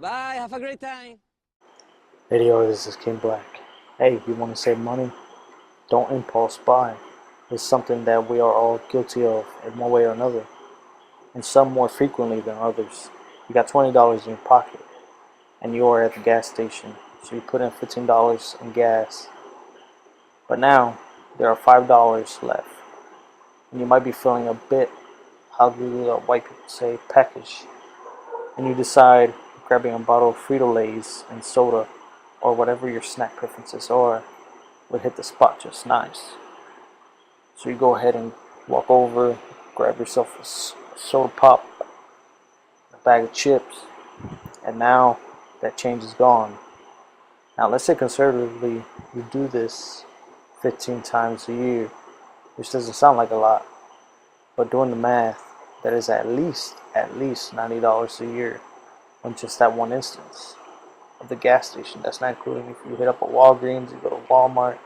Bye, have a great time. Video, this is King Black. Hey, you want to save money? Don't impulse buy. It's something that we are all guilty of in one way or another, and some more frequently than others. You got $20 in your pocket, and you are at the gas station, so you put in $15 in gas. But now, there are $5 left, and you might be feeling a bit, how do the white people say, peckish, and you decide grabbing a bottle of Frito-Lays and soda, or whatever your snack preferences are, would hit the spot just nice. So you go ahead and walk over, grab yourself a soda pop, a bag of chips, and now that change is gone. Now let's say conservatively you do this 15 times a year, which doesn't sound like a lot, but doing the math, that is at least $90 a year on just that one instance of the gas station. That's not including if you hit up a Walgreens, you go to Walmart,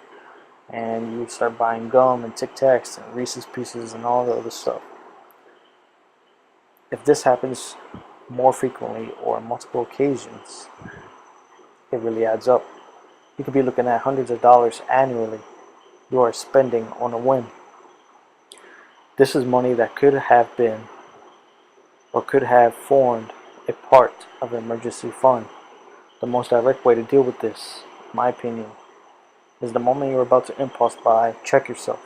and you start buying gum and Tic Tacs and Reese's Pieces and all the other stuff. If this happens more frequently or on multiple occasions, it really adds up. You could be looking at hundreds of dollars annually you are spending on a whim. This is money that could have been or could have formed a part of an emergency fund. The most direct way to deal with this, in my opinion, is the moment you're about to impulse buy, check yourself.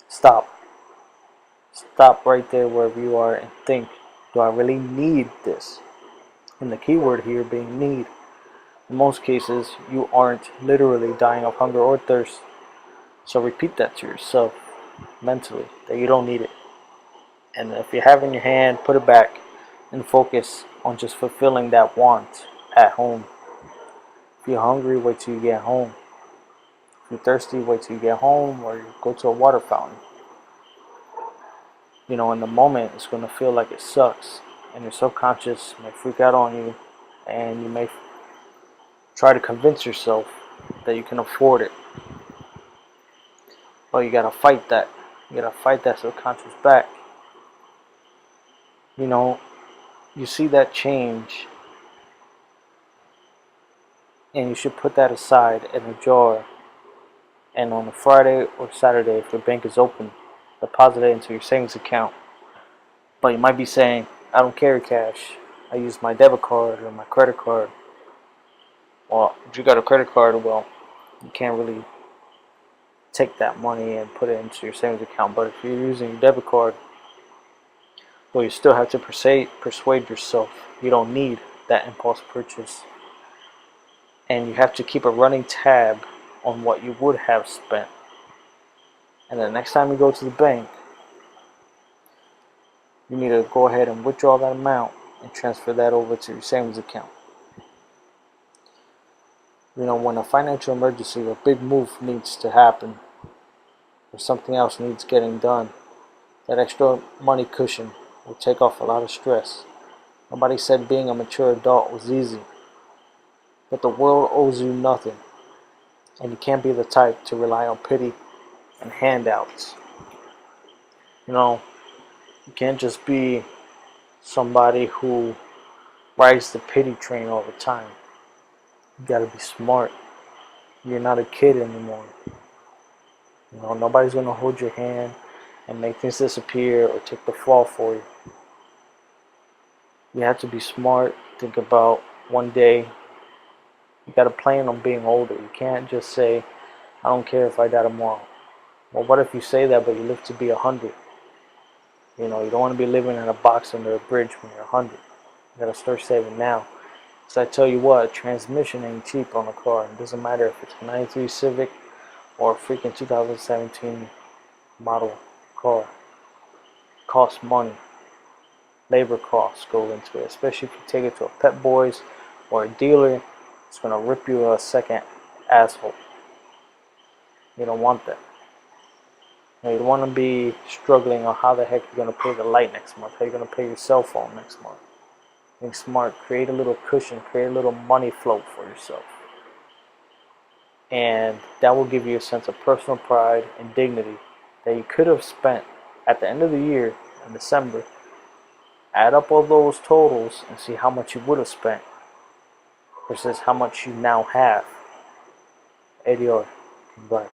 Stop. Stop right there wherever you are and think, do I really need this? And the key word here being need. In most cases, you aren't literally dying of hunger or thirst. So repeat that to yourself mentally, that you don't need it. And if you have it in your hand, put it back and focus on just fulfilling that want at home. If you're hungry, wait till you get home. If you're thirsty, wait till you get home or you go to a water fountain. In the moment, it's going to feel like it sucks. And your subconscious may freak out on you. And you may try to convince yourself that you can afford it. But you got to fight that. You got to fight that subconscious back. You see that change. And you should put that aside in a jar. And on a Friday or Saturday, if your bank is open, deposit it into your savings account. But you might be saying, I don't carry cash. I use my debit card or my credit card. Well, if you got a credit card, well, you can't really take that money and put it into your savings account. But if you're using your debit card, well, you still have to persuade yourself you don't need that impulse purchase. And you have to keep a running tab on what you would have spent. And the next time you go to the bank, you need to go ahead and withdraw that amount and transfer that over to your savings account. When a financial emergency or big move needs to happen, or something else needs getting done, that extra money cushion will take off a lot of stress. Nobody said being a mature adult was easy, but the world owes you nothing, and you can't be the type to rely on pity and handouts. You can't just be somebody who rides the pity train all the time. You gotta be smart. You're not a kid anymore. Nobody's gonna hold your hand and make things disappear or take the fall for you. You have to be smart. Think about one day. You gotta plan on being older. You can't just say, I don't care if I die tomorrow. Well, what if you say that but you live to be 100? You don't want to be living in a box under a bridge when you're 100. You gotta start saving now. So I tell you what, transmission ain't cheap on a car. It doesn't matter if it's a 93 Civic or a freaking 2017 model car. It costs money. Labor costs go into it, especially if you take it to a Pep Boys or a dealer. It's gonna rip you a second asshole. You don't want that. You don't want to be struggling on how the heck you're going to pay the light next month, how you're going to pay your cell phone next month. Think smart. Create a little cushion. Create a little money float for yourself. And that will give you a sense of personal pride and dignity that you could have spent at the end of the year in December Add up all those totals and see how much you would have spent versus how much you now have. ADR. Bye.